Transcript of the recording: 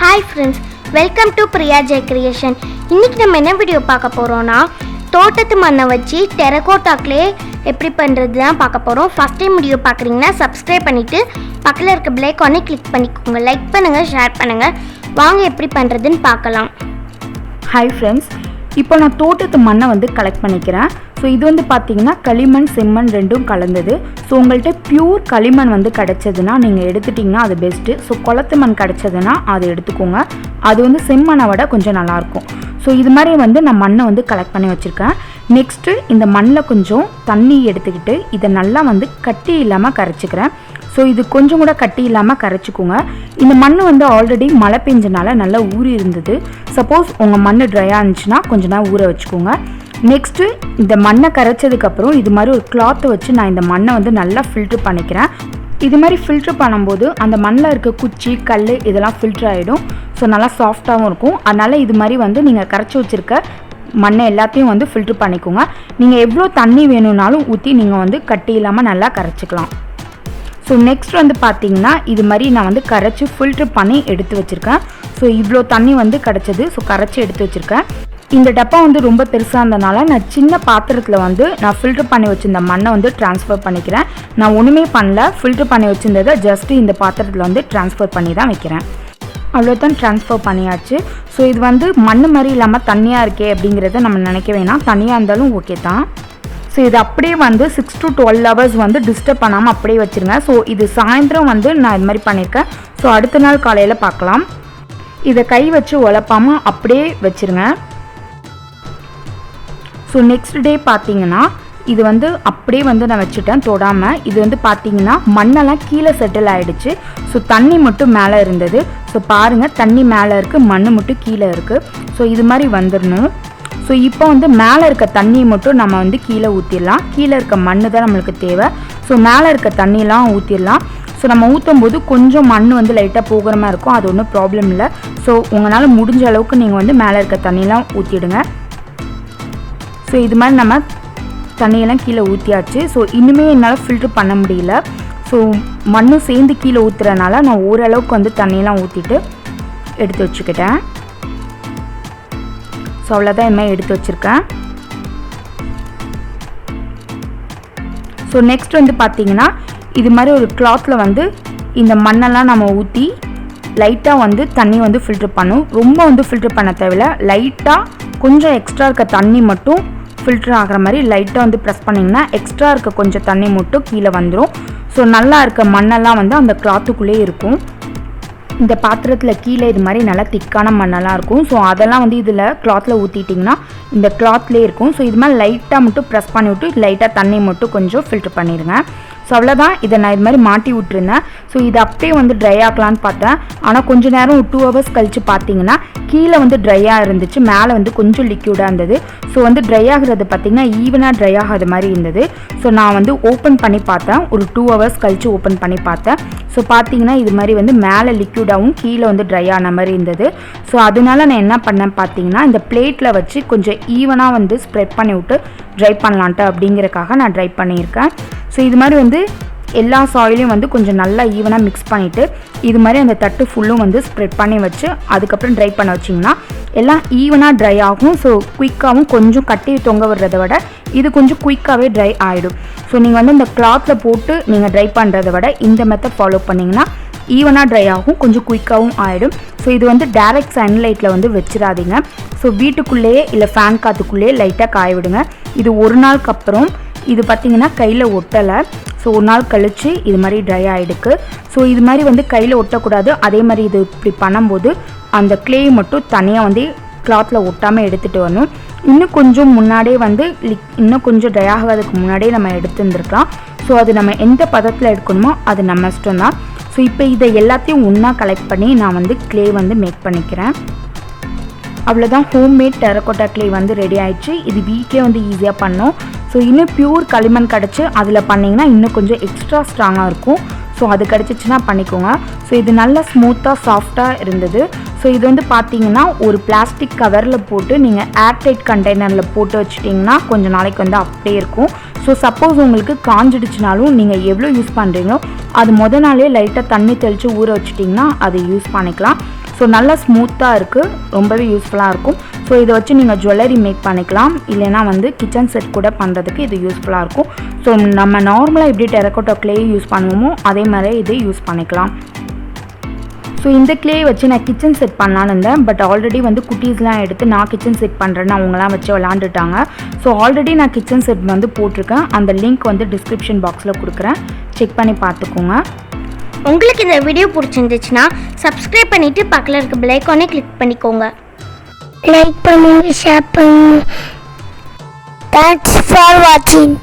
Hi friends, welcome to Priyajay Creations. இன்னைக்கு நம்ம என்ன வீடியோ பார்க்க போறோம்னா தோட்டத்து மண்ணை வச்சு terracotta clay எப்படி பண்றது தான் பார்க்க போறோம். ஃபர்ஸ்ட் டைம் வீடியோ பார்க்குறீங்கன்னா சப்ஸ்கிரைப் பண்ணிட்டு பக்கத்துல இருக்க பெல் ஐகானை கிளிக் பண்ணிக்கோங்க. லைக் பண்ணுங்க, ஷேர் பண்ணுங்க. வாங்க எப்படி பண்றதுன்னு பார்க்கலாம். ஹாய் ஃப்ரெண்ட்ஸ், இப்போ நான் தோட்டத்து மண்ணை வந்து கலெக்ட் பண்ணிக்கிறேன். ஸோ இது வந்து பார்த்தீங்கன்னா களிமண் செம்மண் ரெண்டும் கலந்தது. ஸோ உங்கள்கிட்ட பியூர் களிமண் வந்து கிடச்சதுன்னா நீங்கள் எடுத்துட்டிங்கன்னா அது பெஸ்ட்டு. ஸோ குளத்து மண் கிடச்சதுன்னா அதை எடுத்துக்கோங்க. அது வந்து செம்மண்ணை விட கொஞ்சம் நல்லாயிருக்கும். ஸோ இது மாதிரி வந்து நான் மண்ணை வந்து கலெக்ட் பண்ணி வச்சுருக்கேன். நெக்ஸ்ட்டு இந்த மண்ணில் கொஞ்சம் தண்ணி எடுத்துக்கிட்டு இதை நல்லா வந்து கட்டி இல்லாமல் கரைச்சிக்கிறேன். ஸோ இது கொஞ்சம் கூட கட்டி இல்லாமல் கரைச்சிக்கோங்க. இந்த மண் வந்து ஆல்ரெடி மழை பெஞ்சனால நல்லா ஊறி இருந்தது. சப்போஸ் உங்கள் மண் ட்ரையாக இருந்துச்சுன்னா கொஞ்சம் நேரம் ஊற வச்சுக்கோங்க. நெக்ஸ்ட்டு இந்த மண்ணை கரைச்சதுக்கப்புறம் இது மாதிரி ஒரு கிளாத்தை வச்சு நான் இந்த மண்ணை வந்து நல்லா ஃபில்ட்ரு பண்ணிக்கிறேன். இது மாதிரி ஃபில்ட்ரு பண்ணும்போது அந்த மண்ணில் இருக்க குச்சி கல் இதெல்லாம் ஃபில்ட்ரு ஆகிடும். ஸோ நல்லா சாஃப்டாகவும் இருக்கும். அதனால் இது மாதிரி வந்து நீங்கள் கரைச்சி வச்சுருக்க மண்ணை எல்லாத்தையும் வந்து ஃபில்ட்ரு பண்ணிக்கோங்க. நீங்கள் எவ்வளோ தண்ணி வேணும்னாலும் ஊற்றி நீங்கள் வந்து கட்டி இல்லாமல் நல்லா கரைச்சிக்கலாம். ஸோ நெக்ஸ்ட் வந்து பார்த்தீங்கன்னா இது மாதிரி நான் வந்து கரைச்சி ஃபில்ட்ரு பண்ணி எடுத்து வச்சுருக்கேன். ஸோ இவ்வளோ தண்ணி வந்து கிடச்சது. ஸோ கரைச்சி எடுத்து வச்சுருக்கேன். இந்த டப்பா வந்து ரொம்ப பெருசாக இருந்தனால நான் சின்ன பாத்திரத்தில் வந்து நான் ஃபில்ட்ரு பண்ணி வச்சுருந்த மண்ணை வந்து ட்ரான்ஸ்ஃபர் பண்ணிக்கிறேன். நான் ஒன்றுமே பண்ணல, ஃபில்ட்ரு பண்ணி வச்சுருந்ததை ஜஸ்ட்டு இந்த பாத்திரத்தில் வந்து ட்ரான்ஸ்ஃபர் பண்ணி தான் வைக்கிறேன். அவ்வளோதான், ட்ரான்ஸ்ஃபர் பண்ணியாச்சு. ஸோ இது வந்து மண் மாதிரி இல்லாமல் தண்ணியாக இருக்கே அப்படிங்கிறத நம்ம நினைக்க வேணாம். தண்ணியாக இருந்தாலும் ஓகே தான். ஸோ இது அப்படியே வந்து 6 to 12 hours வந்து டிஸ்டர்ப் பண்ணாமல் அப்படியே வச்சுருங்க. ஸோ இது சாயந்தரம் வந்து நான் இது மாதிரி பண்ணியிருக்கேன். ஸோ அடுத்த நாள் காலையில் பார்க்கலாம். இதை கை வச்சு உழப்பாமல் அப்படியே வச்சுருங்க. ஸோ நெக்ஸ்ட் டே பார்த்தீங்கன்னா இது வந்து அப்படியே வந்து நான் வச்சுட்டேன் தொடாமல். இது வந்து பார்த்தீங்கன்னா மண்ணெல்லாம் கீழே செட்டில் ஆகிடுச்சு. ஸோ தண்ணி மட்டும் மேலே இருந்தது. ஸோ பாருங்கள், தண்ணி மேலே இருக்குது, மண் மட்டும் கீழே இருக்குது. ஸோ இது மாதிரி வந்துடணும். ஸோ இப்போ வந்து மேலே இருக்க தண்ணியை மட்டும் நம்ம வந்து கீழே ஊற்றிடலாம். கீழே இருக்க மண் தான் நம்மளுக்கு தேவை. ஸோ மேலே இருக்க தண்ணியெலாம் ஊற்றிடலாம். ஸோ நம்ம ஊற்றும் போது கொஞ்சம் மண் வந்து லைட்டாக போகிற மாதிரி இருக்கும். அது ஒன்றும் ப்ராப்ளம் இல்லை. ஸோ உங்களால் முடிஞ்ச அளவுக்கு நீங்கள் வந்து மேலே இருக்க தண்ணியெலாம் ஊற்றிடுங்க. ஸோ இது மாதிரி நம்ம தண்ணியெல்லாம் கீழே ஊற்றியாச்சு. ஸோ இனிமே என்னால் ஃபில்ட்ரு பண்ண முடியல. ஸோ மண்ணும் சேர்ந்து கீழே ஊற்றுறதுனால நான் ஓரளவுக்கு வந்து தண்ணியெல்லாம் ஊற்றிட்டு எடுத்து வச்சுக்கிட்டேன். ஸோ அவ்வளோதான், இது மாதிரி எடுத்து வச்சுருக்கேன். ஸோ நெக்ஸ்ட் வந்து பார்த்திங்கன்னா இது மாதிரி ஒரு கிளாத்தில் வந்து இந்த மண்ணெல்லாம் நம்ம ஊற்றி லைட்டாக வந்து தண்ணி வந்து ஃபில்ட்ரு பண்ணும். ரொம்ப வந்து ஃபில்ட்ரு பண்ண தேவையில்லை. லைட்டாக கொஞ்சம் எக்ஸ்ட்ரா இருக்க தண்ணி மட்டும் ஃபில்ட்ரு ஆகிற மாதிரி லைட்டாக வந்து ப்ரெஸ் பண்ணிங்கன்னா எக்ஸ்ட்ரா இருக்க கொஞ்சம் தண்ணி மட்டும் கீழே வந்துடும். ஸோ நல்லா இருக்க மண்ணெல்லாம் வந்து அந்த கிளாத்துக்குள்ளே இருக்கும். இந்த பாத்திரத்தில் கீழே இது மாதிரி நல்லா திக்கான மண்ணெல்லாம் இருக்கும். ஸோ அதெல்லாம் வந்து இதில் கிளாத்தில் ஊற்றிட்டிங்கன்னா இந்த கிளாத்லேயே இருக்கும். ஸோ இது மாதிரி லைட்டாக மட்டும் ப்ரெஸ் பண்ணி விட்டு லைட்டாக தண்ணி மட்டும் கொஞ்சம் ஃபில்ட்ரு பண்ணிடுங்க. ஸோ அவ்வளோதான், இதை நான் இது மாதிரி மாட்டி விட்டுருந்தேன். ஸோ இது அப்படியே வந்து ட்ரை ஆகலான்னு பார்த்தேன். ஆனால் கொஞ்சம் நேரம் 2 hours கழித்து பார்த்தீங்கன்னா கீழே வந்து ட்ரையாக இருந்துச்சு, மேலே வந்து கொஞ்சம் லிக்யூடாக இருந்தது. ஸோ வந்து ட்ரை ஆகிறது பார்த்திங்கன்னா ஈவனாக ட்ரை ஆகாத மாதிரி இருந்தது. ஸோ நான் வந்து ஓப்பன் பண்ணி பார்த்தேன். ஒரு 2 hours கழித்து ஓப்பன் பண்ணி பார்த்தேன். ஸோ பார்த்தீங்கன்னா இது மாதிரி வந்து மேலே லிக்யூடாகவும் கீழே வந்து ட்ரை ஆன மாதிரி இருந்தது. ஸோ அதனால நான் என்ன பண்ணேன் பார்த்தீங்கன்னா இந்த பிளேட்டில் வச்சு கொஞ்சம் ஈவனாக வந்து ஸ்ப்ரெட் பண்ணி விட்டு ட்ரை பண்ணலான்ட்டு அப்படிங்கிறக்காக நான் ட்ரை பண்ணியிருக்கேன். ஸோ இது மாதிரி வந்து எல்லா சாயிலையும் வந்து கொஞ்சம் நல்லா ஈவனாக மிக்ஸ் பண்ணிவிட்டு இது மாதிரி அந்த தட்டு ஃபுல்லும் வந்து ஸ்ப்ரெட் பண்ணி வச்சு அதுக்கப்புறம் ட்ரை பண்ண வச்சிங்கன்னா எல்லாம் ஈவனாக ட்ரை ஆகும். ஸோ குயிக்காகவும் கொஞ்சம் கட்டி தொங்க விடுறத விட இது கொஞ்சம் குயிக்காகவே ட்ரை ஆகிடும். ஸோ நீங்கள் வந்து இந்த கிளாத்தில் போட்டு நீங்கள் ட்ரை பண்ணுறத விட இந்த மெத்தட் ஃபாலோ பண்ணிங்கன்னா ஈவனாக ட்ரை ஆகும், கொஞ்சம் குயிக்காகவும் ஆகிடும். ஸோ இது வந்து டைரக்ட் சன்லைட்டில் வந்து வச்சிடாதீங்க. ஸோ வீட்டுக்குள்ளேயே இல்லை ஃபேன் காற்றுக்குள்ளேயே லைட்டாக காய விடுங்க. இது ஒரு நாளுக்கு அப்புறம் இது பார்த்திங்கன்னா கையில் ஒட்டலை. ஸோ ஒரு நாள் கழித்து இது மாதிரி ட்ரை ஆகிடுக்கு. ஸோ இது மாதிரி வந்து கையில் ஒட்டக்கூடாது. அதே மாதிரி இது இப்படி பண்ணும்போது அந்த கிளே மட்டும் தனியாக வந்து கிளாத்தில் ஒட்டாமல் எடுத்துகிட்டு வரணும். இன்னும் கொஞ்சம் முன்னாடியே வந்து இன்னும் கொஞ்சம் ட்ரை ஆகாததுக்கு முன்னாடியே நம்ம எடுத்துருந்துருக்கலாம். ஸோ அது நம்ம எந்த பதத்தில் எடுக்கணுமோ அது நம்ம இஷ்டம் தான். ஸோ இப்போ இதை எல்லாத்தையும் ஒன்றா கலெக்ட் பண்ணி நான் வந்து கிளே வந்து மேக் பண்ணிக்கிறேன். அவ்வளோதான், ஹோம்மேட் டெரகோட்டா கிளே வந்து ரெடி ஆயிடுச்சு. இது வீட்டிலே வந்து ஈஸியாக பண்ணோம். ஸோ இன்னும் பியூர் களிமண் கிடச்சி அதில் பண்ணிங்கன்னா இன்னும் கொஞ்சம் எக்ஸ்ட்ரா ஸ்ட்ராங்காக இருக்கும். ஸோ அது கிடச்சிச்சின்னா பண்ணிக்கோங்க. ஸோ இது நல்லா ஸ்மூத்தாக சாஃப்டாக இருந்தது. ஸோ இது வந்து பார்த்தீங்கன்னா ஒரு பிளாஸ்டிக் கவரில் போட்டு நீங்கள் ஏர்டைட் கண்டெய்னரில் போட்டு வச்சிட்டிங்கன்னா கொஞ்சம் நாளைக்கு வந்து அப்படியே இருக்கும். ஸோ சப்போஸ் உங்களுக்கு காஞ்சிடுச்சுனாலும் நீங்கள் எவ்வளோ யூஸ் பண்ணுறீங்களோ அது நாளே லைட்டாக தண்ணி தெளித்து ஊற வச்சிட்டிங்கன்னா அது யூஸ் பண்ணிக்கலாம். ஸோ நல்லா ஸ்மூத்தாக இருக்குது, ரொம்பவே யூஸ்ஃபுல்லாக இருக்கும். ஸோ இதை வச்சு நீங்கள் ஜுவல்லரி மேக் பண்ணிக்கலாம், இல்லைனா வந்து கிச்சன் செட் கூட பண்ணுறதுக்கு இது யூஸ்ஃபுல்லாக இருக்கும். ஸோ நம்ம நார்மலாக எப்படி டெரகோட்டா க்ளே யூஸ் பண்ணுவோமோ அதே மாதிரி இதை யூஸ் பண்ணிக்கலாம். ஸோ இந்த க்ளே வச்சு நான் கிச்சன் செட் பண்ணலான்னு இருந்தேன். பட் ஆல்ரெடி வந்து குட்டீஸ்லாம் எடுத்து நான் கிச்சன் செட் பண்ணுறேன்னு அவங்களாம் வச்சு விளாண்டுட்டாங்க. ஸோ ஆல்ரெடி நான் கிச்சன் செட் வந்து போட்டிருக்கேன், அந்த லிங்க் வந்து டிஸ்கிரிப்ஷன் பாக்ஸில் கொடுக்குறேன், செக் பண்ணி பார்த்துக்கோங்க. உங்களுக்கு இந்த வீடியோ பிடிச்சிருந்துச்சுன்னா சப்ஸ்கிரைப் பண்ணிவிட்டு பக்கத்தில் இருக்க பெல் ஐகானை கிளிக் பண்ணிக்கோங்க. லைக் பண்ணுங்க, ஷேர் பண்ணுங்க. தேங்க்ஸ் ஃபார் வாட்சிங்.